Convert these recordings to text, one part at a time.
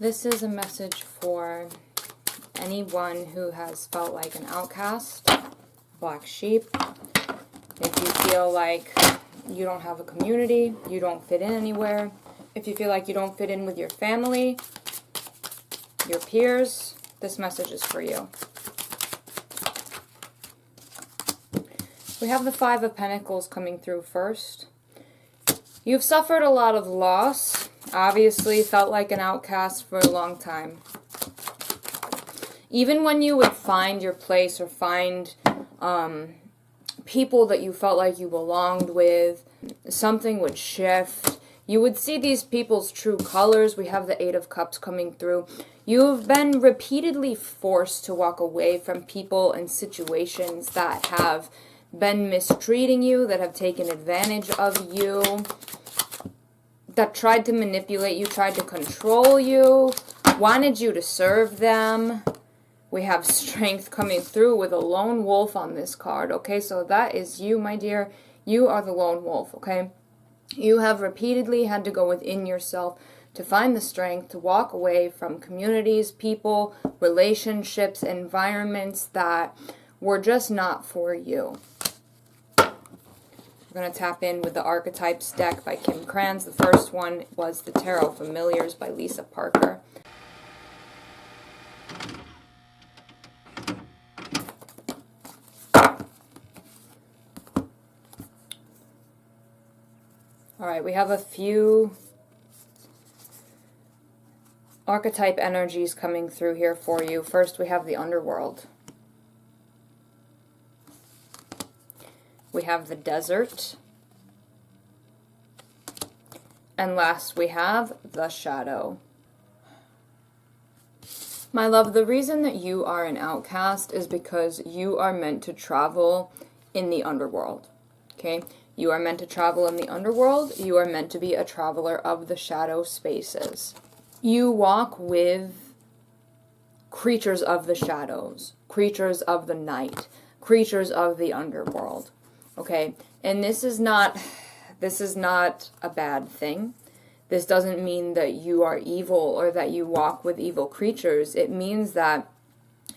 This is a message for anyone who has felt like an outcast, black sheep. If you feel like you don't have a community, you don't fit in anywhere, if you feel like you don't fit in with your family, your peers, this message is for you. We have the Five of Pentacles coming through first. You've suffered a lot of loss. Obviously felt like an outcast for a long time. Even when you would find your place or find people that you felt like you belonged with, something would shift. You would see these people's true colors. We have the Eight of Cups coming through. You've been repeatedly forced to walk away from people and situations that have been mistreating you, that have taken advantage of you, that tried to manipulate you, tried to control you, wanted you to serve them. We have strength coming through with a lone wolf on this card, okay? So that is you, my dear. You are the lone wolf, okay? You have repeatedly had to go within yourself to find the strength to walk away from communities, people, relationships, environments that were just not for you. We're going to tap in with the Archetypes deck by Kim Kranz. The first one was the Tarot Familiars by Lisa Parker. Alright, we have a few archetype energies coming through here for you. First, we have the underworld. We have the desert. And last, we have the shadow. My love, the reason that you are an outcast is because you are meant to travel in the underworld. Okay? You are meant to travel in the underworld. You are meant to be a traveler of the shadow spaces. You walk with creatures of the shadows, creatures of the night, creatures of the underworld. Okay, and this is not a bad thing. This doesn't mean that you are evil or that you walk with evil creatures. It means that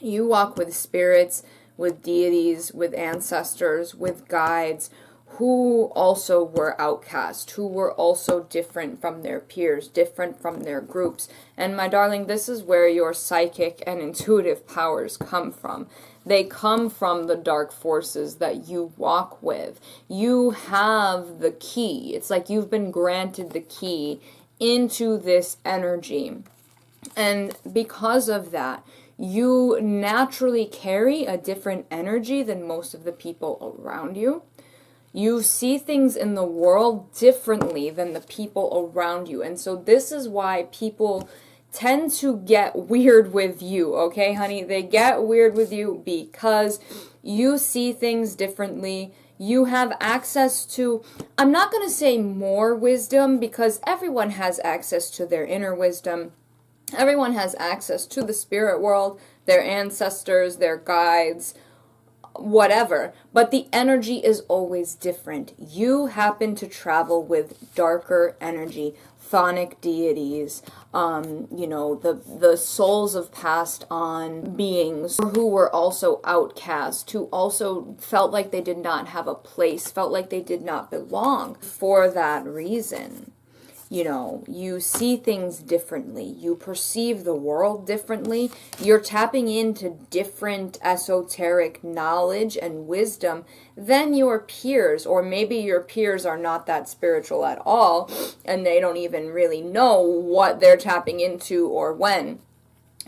you walk with spirits, with deities, with ancestors, with guides, who also were outcast, who were also different from their peers, different from their groups. And my darling, this is where your psychic and intuitive powers come from. They come from the dark forces that you walk with. You have the key. It's like you've been granted the key into this energy. And because of that, you naturally carry a different energy than most of the people around you. You see things in the world differently than the people around you. And so this is why people tend to get weird with you, okay, honey? They get weird with you because you see things differently. You have access to, I'm not going to say more wisdom, because everyone has access to their inner wisdom. Everyone has access to the spirit world, their ancestors, their guides, whatever, but the energy is always different. You happen to travel with darker energy, chthonic deities, you know, the souls of passed on beings who were also outcast, who also felt like they did not have a place, felt like they did not belong. For that reason, you know, you see things differently. You perceive the world differently. You're tapping into different esoteric knowledge and wisdom than your peers. Or maybe your peers are not that spiritual at all, and they don't even really know what they're tapping into or when.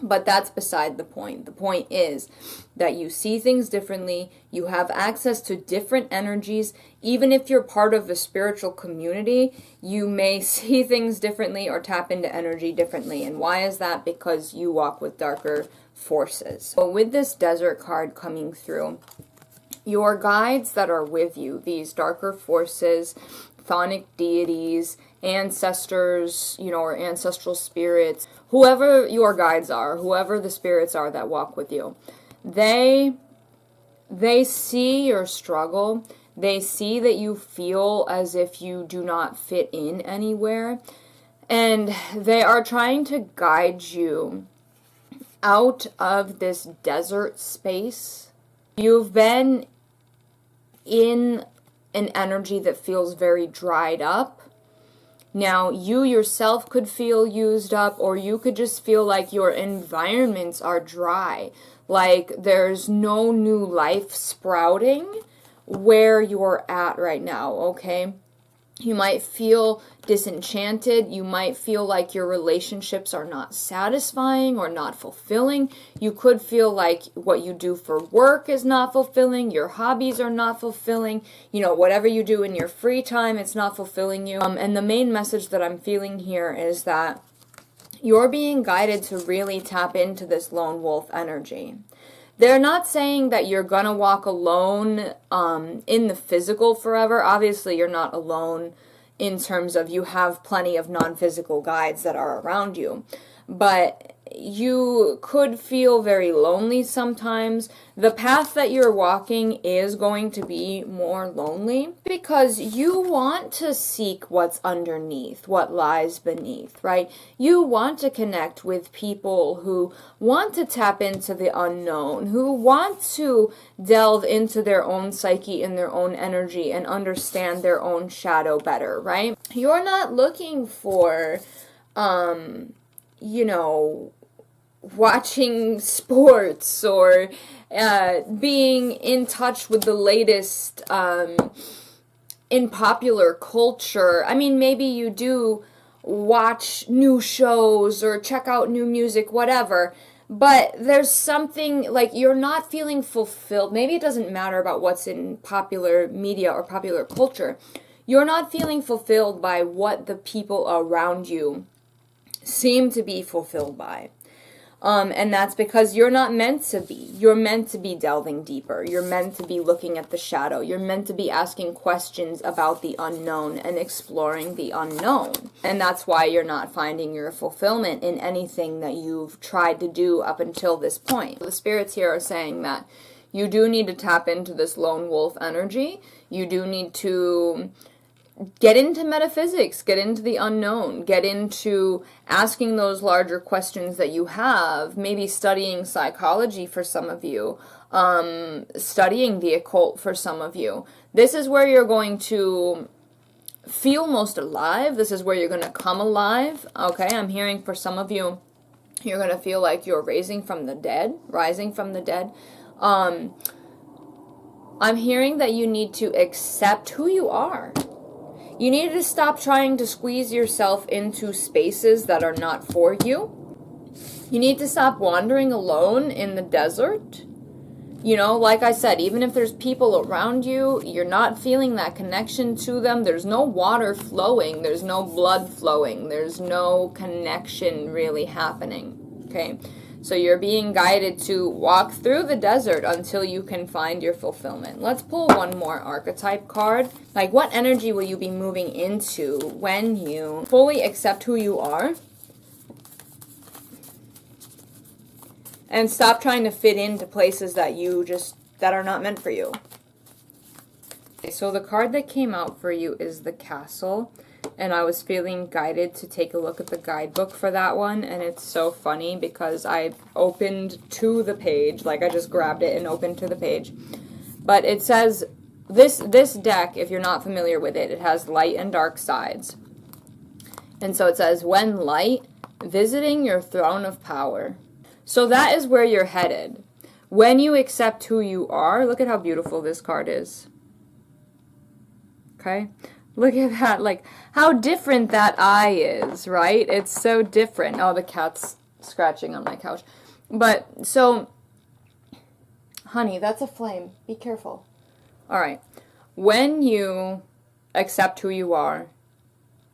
But that's beside the point. The point is that you see things differently. You have access to different energies. Even if you're part of a spiritual community, you may see things differently or tap into energy differently. And why is that? Because you walk with darker forces. So with this desert card coming through, your guides that are with you, these darker forces, chthonic deities, ancestors, you know, or ancestral spirits, whoever your guides are, whoever the spirits are that walk with you, they see your struggle. They see that you feel as if you do not fit in anywhere. And they are trying to guide you out of this desert space. You've been in an energy that feels very dried up. Now, you yourself could feel used up, or you could just feel like your environments are dry. Like there's no new life sprouting where you're at right now, okay? You might feel disenchanted. You might feel like your relationships are not satisfying or not fulfilling. You could feel like what you do for work is not fulfilling. Your hobbies are not fulfilling. You know, whatever you do in your free time, it's not fulfilling you. And the main message that I'm feeling here is that you're being guided to really tap into this lone wolf energy. They're not saying that you're going to walk alone in the physical forever. Obviously, you're not alone in terms of you have plenty of non-physical guides that are around you. But you could feel very lonely sometimes. The path that you're walking is going to be more lonely because you want to seek what's underneath, what lies beneath, right? You want to connect with people who want to tap into the unknown, who want to delve into their own psyche and their own energy and understand their own shadow better, right? You're not looking for, watching sports or being in touch with the latest in popular culture. I mean, maybe you do watch new shows or check out new music, whatever, but there's something like you're not feeling fulfilled. Maybe it doesn't matter about what's in popular media or popular culture. You're not feeling fulfilled by what the people around you seem to be fulfilled by. And that's because you're not meant to be. You're meant to be delving deeper. You're meant to be looking at the shadow. You're meant to be asking questions about the unknown and exploring the unknown. And that's why you're not finding your fulfillment in anything that you've tried to do up until this point. The spirits here are saying that you do need to tap into this lone wolf energy. You do need to get into metaphysics, get into the unknown, get into asking those larger questions that you have, maybe studying psychology for some of you, studying the occult for some of you. This is where you're going to feel most alive. This is where you're going to come alive. Okay, I'm hearing for some of you, you're going to feel like you're rising from the dead. I'm hearing that you need to accept who you are. You need to stop trying to squeeze yourself into spaces that are not for you. You need to stop wandering alone in the desert. You know, like I said, even if there's people around you, you're not feeling that connection to them. There's no water flowing. There's no blood flowing. There's no connection really happening. Okay? So you're being guided to walk through the desert until you can find your fulfillment. Let's pull one more archetype card. Like, what energy will you be moving into when you fully accept who you are and stop trying to fit into places that that are not meant for you? Okay, so the card that came out for you is the Castle. And I was feeling guided to take a look at the guidebook for that one. And it's so funny because I opened to the page. Like, I just grabbed it and opened to the page. But it says, this deck, if you're not familiar with it, it has light and dark sides. And so it says, when light, visiting your throne of power. So that is where you're headed. When you accept who you are, look at how beautiful this card is. Okay? Look at that, like, how different that eye is, right? It's so different. Oh, the cat's scratching on my couch. But, so, honey, that's a flame. Be careful. All right. When you accept who you are,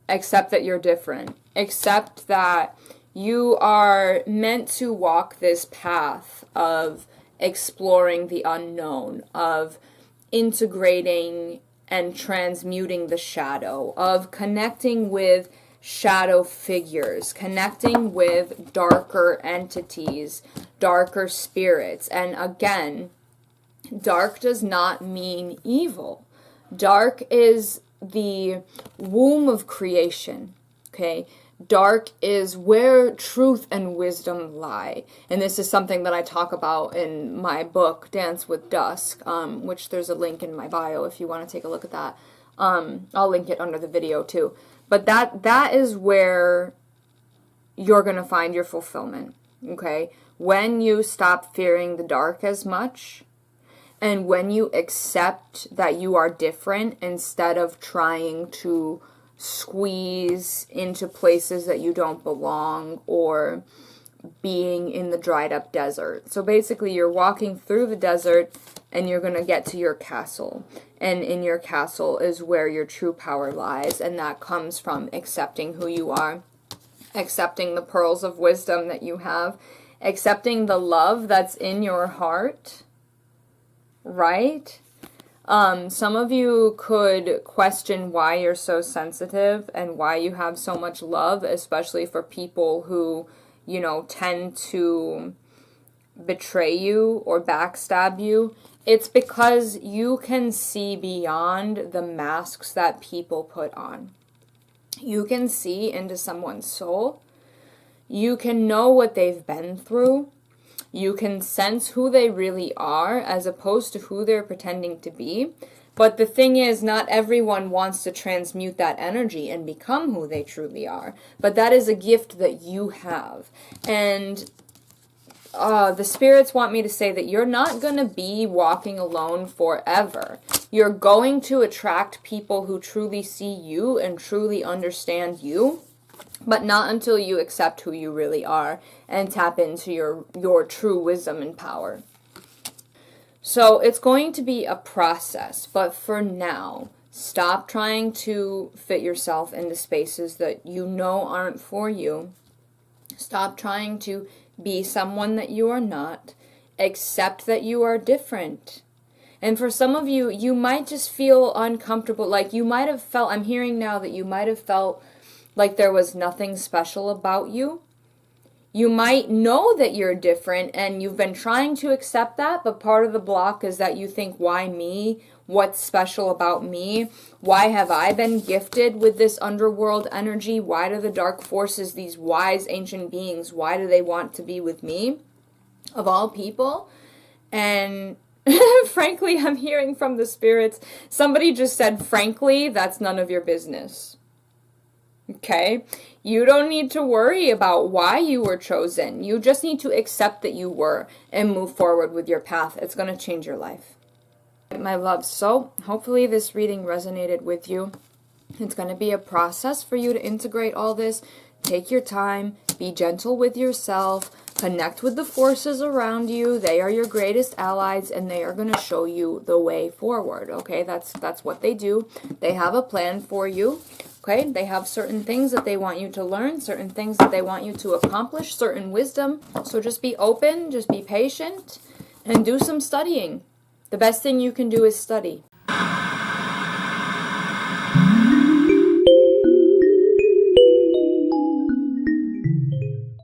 accept that you're different, accept that you are meant to walk this path of exploring the unknown, of integrating and transmuting the shadow, of connecting with shadow figures, connecting with darker entities, darker spirits. And again, dark does not mean evil. Dark is the womb of creation, okay? dark is where truth and wisdom lie. And this is something that I talk about in my book, Dance with Dusk, which there's a link in my bio if you want to take a look at that. I'll link it under the video too. But that is where you're going to find your fulfillment, okay? When you stop fearing the dark as much, and when you accept that you are different instead of trying to squeeze into places that you don't belong, or being in the dried up desert. So basically you're walking through the desert and you're going to get to your castle. And in your castle is where your true power lies. And that comes from accepting who you are, accepting the pearls of wisdom that you have, accepting the love that's in your heart, right? Some of you could question why you're so sensitive and why you have so much love, especially for people who, you know, tend to betray you or backstab you. It's because you can see beyond the masks that people put on. You can see into someone's soul. You can know what they've been through. You can sense who they really are as opposed to who they're pretending to be. But the thing is, not everyone wants to transmute that energy and become who they truly are. But that is a gift that you have. And the spirits want me to say that you're not going to be walking alone forever. You're going to attract people who truly see you and truly understand you. But not until you accept who you really are and tap into your true wisdom and power. So it's going to be a process, but for now, stop trying to fit yourself into spaces that you know aren't for you. Stop trying to be someone that you are not. Accept that you are different. And for some of you, you might just feel uncomfortable. Like you might have felt, I'm hearing now that you might have felt like there was nothing special about you. You might know that you're different and you've been trying to accept that, but part of the block is that you think, why me? What's special about me? Why have I been gifted with this underworld energy? Why do the dark forces, these wise ancient beings, why do they want to be with me? Of all people. And frankly, I'm hearing from the spirits, somebody just said, frankly, that's none of your business. Okay? You don't need to worry about why you were chosen. You just need to accept that you were and move forward with your path. It's going to change your life. My love, so hopefully this reading resonated with you. It's going to be a process for you to integrate all this. Take your time. Be gentle with yourself. Connect with the forces around you. They are your greatest allies, and they are going to show you the way forward. Okay, that's what they do. They have a plan for you. Okay, they have certain things that they want you to learn, certain things that they want you to accomplish, certain wisdom. So just be open, just be patient, and do some studying. The best thing you can do is study.